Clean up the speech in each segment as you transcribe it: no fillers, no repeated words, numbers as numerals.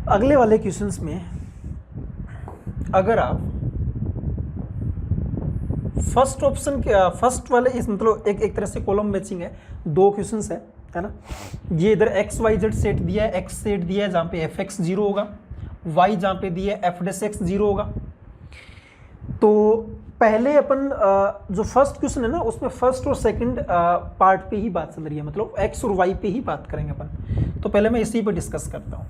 अगले वाले क्वेश्चंस में अगर आप फर्स्ट ऑप्शन के फर्स्ट वाले इस मतलब एक तरह से कॉलम मैचिंग है, दो क्वेश्चंस है ना। ये इधर एक्स वाई जेड सेट दिया है, एक्स सेट दिया है जहाँ पे एफ एक्स जीरो होगा, वाई जहाँ पे दिया है एफ डेस एक्स जीरो होगा। तो पहले अपन जो फर्स्ट क्वेश्चन है ना उसमें फर्स्ट और सेकंड पार्ट पे ही बात चल रही है, मतलब एक्स और वाई पे ही बात करेंगे अपन। तो पहले मैं इसी पे डिस्कस करता हूँ।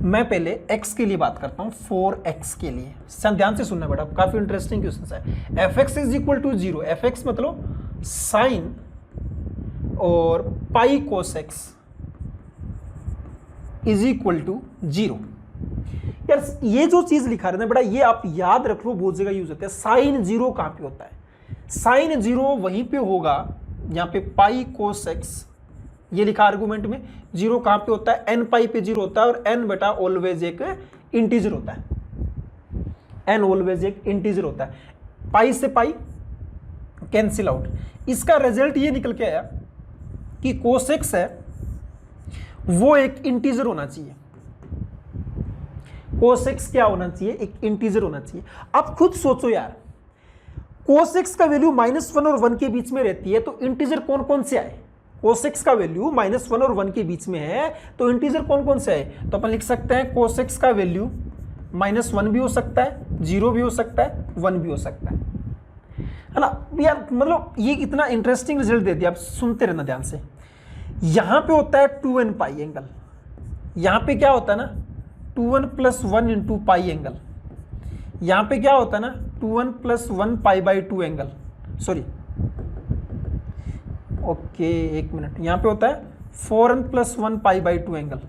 मैं पहले x के लिए बात करता हूँ, 4x के लिए। ध्यान से सुनना बेटा, काफी इंटरेस्टिंग क्वेश्चन है। F x is equal to zero, f x मतलब साइन और pi cos x is equal to zero. यार ये जो चीज लिखा रहे ना बेटा, ये आप याद रख लो, बहुत जगह यूज होता है। साइन जीरो कहां पे होता है? साइन जीरो वहीं पे होगा यहाँ पे पाई कोस एक्स, ये लिखा आर्गुमेंट में। जीरो कहां पे होता है? एन पाई पे जीरो होता है, और एन बेटा ऑलवेज एक इंटीजर होता है, एन ऑलवेज एक इंटीजर होता है। पाई से पाई कैंसिल आउट। इसका रिजल्ट ये निकल के आया कि कोस एक्स है वो एक इंटीजर होना चाहिए। कोस एक्स क्या होना चाहिए? एक इंटीजर होना चाहिए। अब खुद सोचो यार, कोस एक्स का वैल्यू -1 और 1 के बीच में रहती है, तो इंटीजर कौन कौन से आए? कोस एक्स का वैल्यू -1 और 1 के बीच में है, तो इंटीजर कौन कौन से आए? तो अपन लिख सकते हैं कोस एक्स का वैल्यू -1 भी हो सकता है, 0 भी हो सकता है, 1 भी हो सकता है ना यार। मतलब ये इतना इंटरेस्टिंग रिजल्ट दे दिया, आप सुनते रहना ध्यान से। यहां पे होता है 2n पाई एंगल, यहां पे क्या होता है ना 2n + 1 इंटू पाई एंगल, यहां पे क्या होता है ना 2n + 1 π/2 एंगल, सॉरी ओके एक मिनट, यहां पे होता है 4n + 1 π/2 एंगल,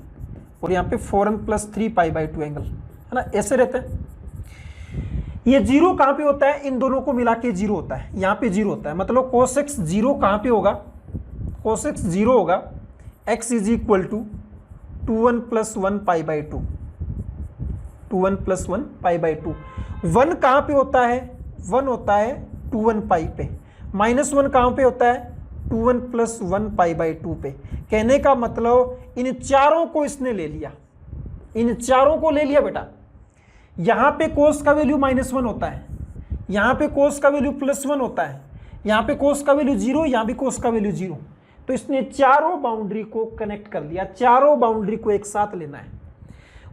और यहां पे 4n + 3 π/2 एंगल, है ना, ऐसे रहता है। ये जीरो कहां पे होता है? इन दोनों को मिला के जीरो होता है, यहां पे जीरो होता है। मतलब cos x जीरो कहां पे होगा? cos x जीरो होगा x is equal to 2n + 1 π/2, 2n + 1 π/2। 1 कहां पे होता है? 1 होता है 2n पाई पे। -1 कहां पे होता है? 2n + 1 π/2 पे। कहने का मतलब इन चारों को इसने ले लिया, इन चारों को ले लिया बेटा। यहां पे कोस का वैल्यू -1 होता है, यहां पे कोस का वैल्यू +1 होता है, यहां पे कोस का वैल्यू 0, यहां भी कोस का वैल्यू 0। तो इसने चारों बाउंड्री को कनेक्ट कर लिया, चारों बाउंड्री को एक साथ लेना है,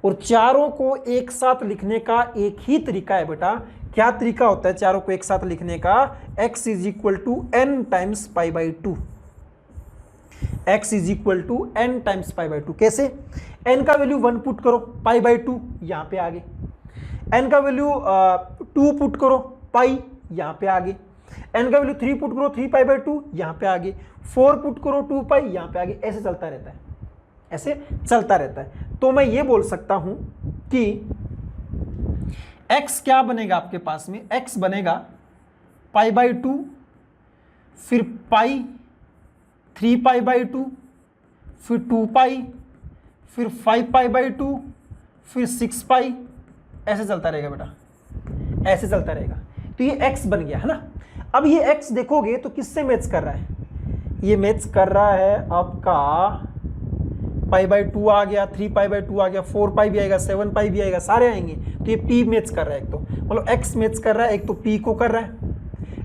और चारों को एक साथ लिखने का एक ही तरीका है बेटा। क्या तरीका होता है चारों को एक साथ लिखने का? x is equal to n times π/2, x is equal to n times π/2। कैसे? n का वैल्यू 1 पुट करो, π/2 यहां पे आगे, n का वैल्यू 2 पुट करो, पाई यहां पे आगे, n का वैल्यू 3 पुट करो, 3 π/2 यहां पे आगे, 4 पुट करो, 2 पाई यहां पे आगे। ऐसे चलता रहता है, ऐसे चलता रहता है। तो मैं ये बोल सकता हूं कि x क्या बनेगा आपके पास में? x बनेगा π/2, फिर पाई, 3 π/2, फिर 2 पाई, फिर 5 π/2, फिर 6 पाई। ऐसे चलता रहेगा बेटा, ऐसे चलता रहेगा। तो ये x बन गया है ना। अब ये x देखोगे तो किससे मैच कर रहा है? ये मैच कर रहा है आपका π/2 आ गया, 3 π/2 आ गया, 4 पाई भी आएगा, 7 पाई भी आएगा, सारे आएंगे। तो ये p मैच कर रहा है, एक तो मतलब x मैच कर रहा है, एक तो p को कर रहा है।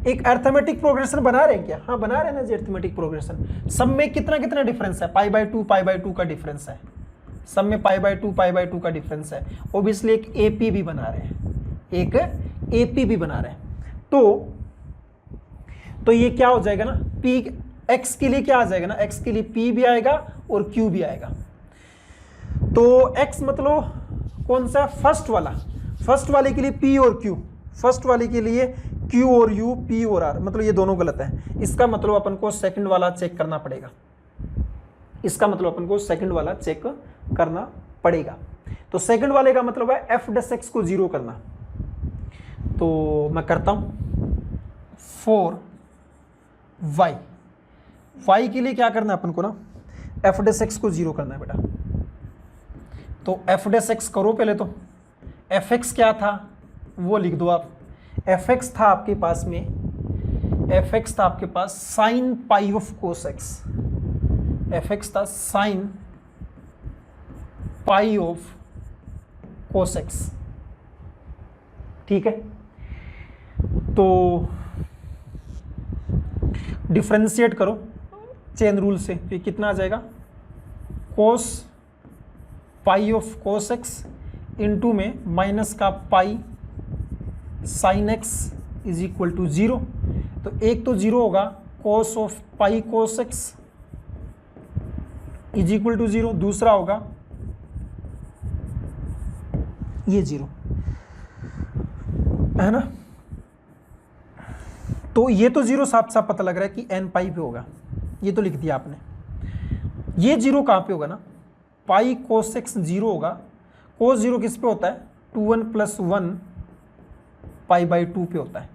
एक अर्थमेटिक प्रोग्रेशन बना रहे हैं क्या? हाँ बना रहे हैं ना जी, अर्थमेटिक प्रोग्रेशन। सब में कितना कितना डिफरेंस है? π/2 का डिफरेंस है, सब में π/2 का डिफरेंस है। ओब्वियसली एक AP भी बना रहे हैं, एक AP भी बना रहे हैं। तो ये क्या हो जाएगा ना, p x के लिए क्या आ जाएगा ना, x के लिए p भी आएगा और q भी आएगा। तो x मतलब कौन सा? फर्स्ट वाला, फर्स्ट वाले के लिए p और q, फर्स्ट वाले के लिए q और u, p और r, मतलब ये दोनों गलत है। इसका मतलब अपन को सेकंड वाला चेक करना पड़ेगा, इसका मतलब अपन को सेकंड वाला चेक करना पड़ेगा। तो सेकंड वाले का मतलब है f डेस x को 0 करना। तो मैं करता हूं 4y, y के लिए क्या करना है अपन को ना, f डेस x को 0 करना है बेटा। तो f डेस x करो पहले, तो fx क्या था वो लिख दो आप। fx था आपके पास में, fx था आपके पास sine π of cos x, fx था sine pi of cos x. ठीक है, तो डिफ्रेंशिएट करो चेन रूल से, तो ये कितना आ जाएगा, cos pi of cos x into में माइनस का pi sine x is equal to 0। तो एक तो 0 होगा, cos of pi cos x is equal to 0, दूसरा होगा ये 0, है ना। तो ये तो 0 साफ साफ पता लग रहा है कि एन पाई पे होगा, ये तो लिख दिया आपने। ये 0 कहाँ पे होगा ना, पाई कोस एक्स 0 होगा, कोस 0 किस पे होता है, 2n प्लस 1 पाई बाई 2 पे होता है।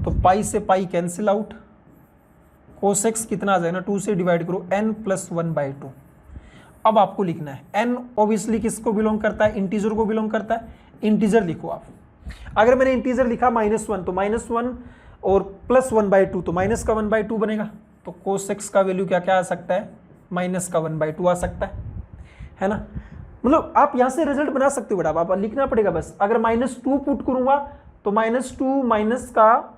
तो पाई से pi cancel out, cos x कितना आ जाएगा ना, 2 से डिवाइड करो n प्लस 1 बाई 2। अब आपको लिखना है n ऑब्वियसली किसको बिलोंग करता है, इंटीजर को बिलोंग करता है, इंटीजर लिखो आप। अगर मैंने इंटीजर लिखा -1 तो -1 और प्लस 1 बाई 2 तो माइनस का 1 बाई 2 बनेगा। तो कोस एक्स का वैल्यू क्या क्या आ सकता है, माइनस का 1 बाई 2 आ सकता है ना। मतलब आप यहां से रिजल्ट बना सकते हो बेटा, आप लिखना पड़ेगा बस। अगर -2 पुट करूंगा तो -2 माइनस का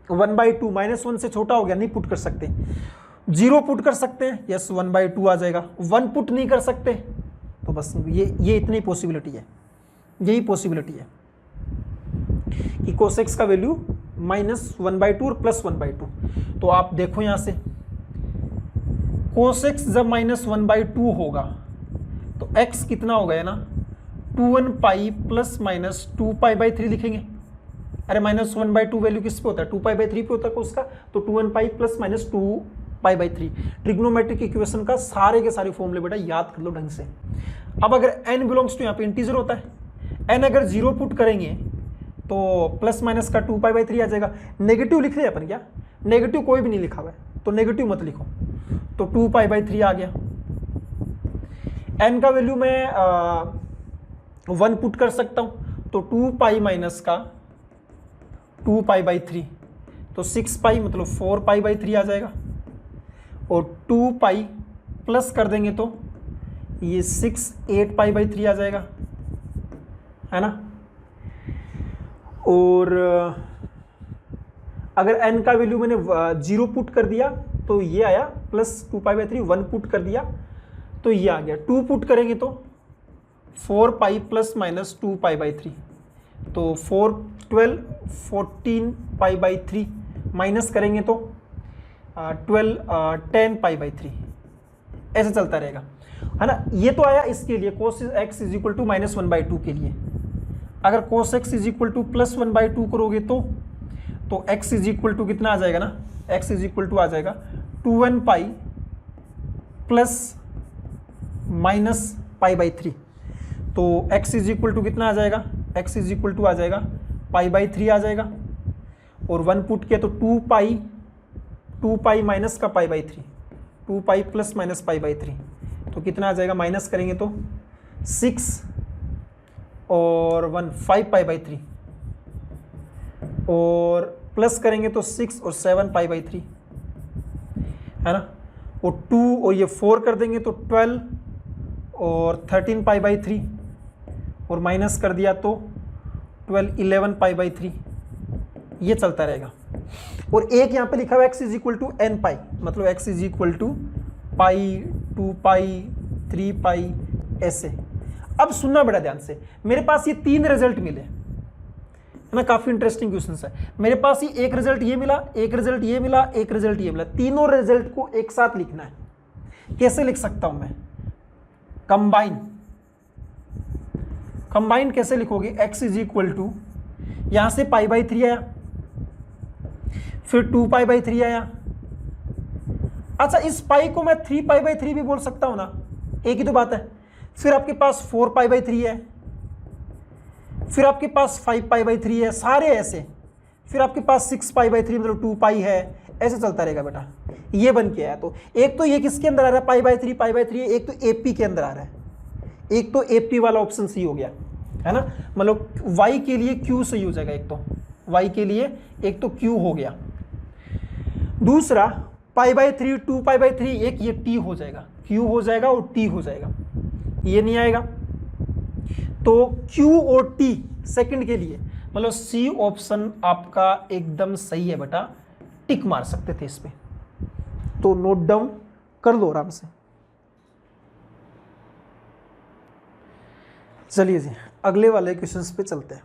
1 बाई 2, -1 से छोटा हो गया, नहीं पुट कर सकते। 0 पुट कर सकते हैं, यस 1 बाई 2 आ जाएगा। 1 पुट नहीं कर सकते, तो बस ये इतनी पॉसिबिलिटी है, यही पॉसिबिलिटी है कि कोस एक्स का वैल्यू -1 बाई 2 और प्लस 1 बाई 2। तो आप देखो यहां से, कोस एक्स जब -1 बाई 2 होगा तो x कितना हो गया ना, 2n pi plus minus 2 pi by 3 लिखेंगे। अरे -1 बाई 2 वैल्यू किस पे होता है, 2 पाई बाई 3 पे होता है कोस का, तो 2n pi plus minus 2 pi by 3। Trigonometric equation का सारे के सारे फॉर्मूले बेटा याद कर लो ढंग से। अब अगर n बिलोंग्स टू यहाँ पे इंटीजर होता है, n अगर 0 पुट करेंगे तो प्लस माइनस का 2 पाई बाई 3 आ जाएगा। नेगेटिव लिख रहे हैं अपन क्या, नेगेटिव कोई भी नहीं लिखा हुआ है तो नेगेटिव मत लिखो, तो 2 पाई बाई 3 आ गया। n का वैल्यू मैं 1 पुट कर सकता हूं, तो 2 पाई माइनस का 2 पाई बाई 3, तो 6 पाई मतलब 4 पाई बाई 3 आ जाएगा। और 2 पाई प्लस कर देंगे तो ये 8 पाई बाई 3 आ जाएगा, है ना। और अगर n का वैल्यू मैंने 0 पुट कर दिया तो ये आया प्लस 2 पाई बाई 3, 1 पुट कर दिया तो ये आ गया। 2 पुट करेंगे तो 4 pi plus minus 2 pi by 3, तो 14 पाई बाई 3 माइनस करेंगे तो 10 पाई बाई 3, ऐसे चलता रहेगा, है ना। ये तो आया इसके लिए cos x is equal to -1 by 2 के लिए। अगर cos x is equal to plus 1 by 2 करोगे तो एक्स इज इक्वल टू कितना आ जाएगा ना, एक्स इज इक्वल टू आ जाएगा 2n pi plus minus pi by 3। तो x इज इक्वल टू कितना आ जाएगा, x इज इक्वल टू आ जाएगा पाई बाई 3 आ जाएगा। और 1 पुट किया तो 2 पाई माइनस का pi by 3, 2 pi plus minus pi by 3, तो कितना आ जाएगा, माइनस करेंगे तो 6 और 1 5 पाई बाई 3, और प्लस करेंगे तो 6 और 7 पाई बाई 3, है ना। और 2 और ये 4 कर देंगे तो 12 और 13 पाई बाई 3, और माइनस कर दिया तो 11 पाई बाई 3, ये चलता रहेगा। और एक यहाँ पे लिखा हुआ x is equal to n pi, मतलब x is equal to pi 2 pi 3 pi ऐसे। अब सुनना बड़ा ध्यान से, मेरे पास ये 3 रिजल्ट मिले, है ना, काफी इंटरेस्टिंग क्वेश्चन है। मेरे पास ही एक रिजल्ट ये मिला, एक रिजल्ट ये मिला, एक रिजल्ट ये मिला, तीनों रिजल्ट को एक साथ लिखना है। कैसे लिख सकता हूं मैं, कंबाइन कैसे लिखोगे, x इज इक्वल टू यहां से पाई बाई 3 आया, फिर 2 पाई बाई 3 आया। अच्छा, इस पाई को मैं 3 पाई बाई 3 भी बोल सकता हूं ना, एक ही तो बात है। फिर आपके पास 4 पाई बाई 3 है, फिर आपके पास 5 पाई बाई 3 है, सारे ऐसे। फिर आपके पास 6 पाई बाई 3 मतलब 2 पाई है, ऐसे चलता रहेगा बेटा। ये बन के आया। तो एक तो ये किसके अंदर आ रहा है, पाई बाई 3 पाई बाई 3, एक तो एपी के अंदर आ रहा है, एक तो एपी वाला ऑप्शन सही हो गया, है ना। मतलब वाई के लिए क्यू सही हो जाएगा, एक तो वाई के लिए एक तो क्यू हो गया। दूसरा पाई बाई 3 2 पाई बाई 3, एक ये टी हो जाएगा, क्यू हो जाएगा और टी हो जाएगा। ये नहीं आएगा। तो Q और T सेकंड के लिए, मतलब सी ऑप्शन आपका एकदम सही है बेटा, टिक मार सकते थे इस पे, तो नोट डाउन कर लो आराम से। चलिए जी अगले वाले क्वेश्चंस पे चलते हैं।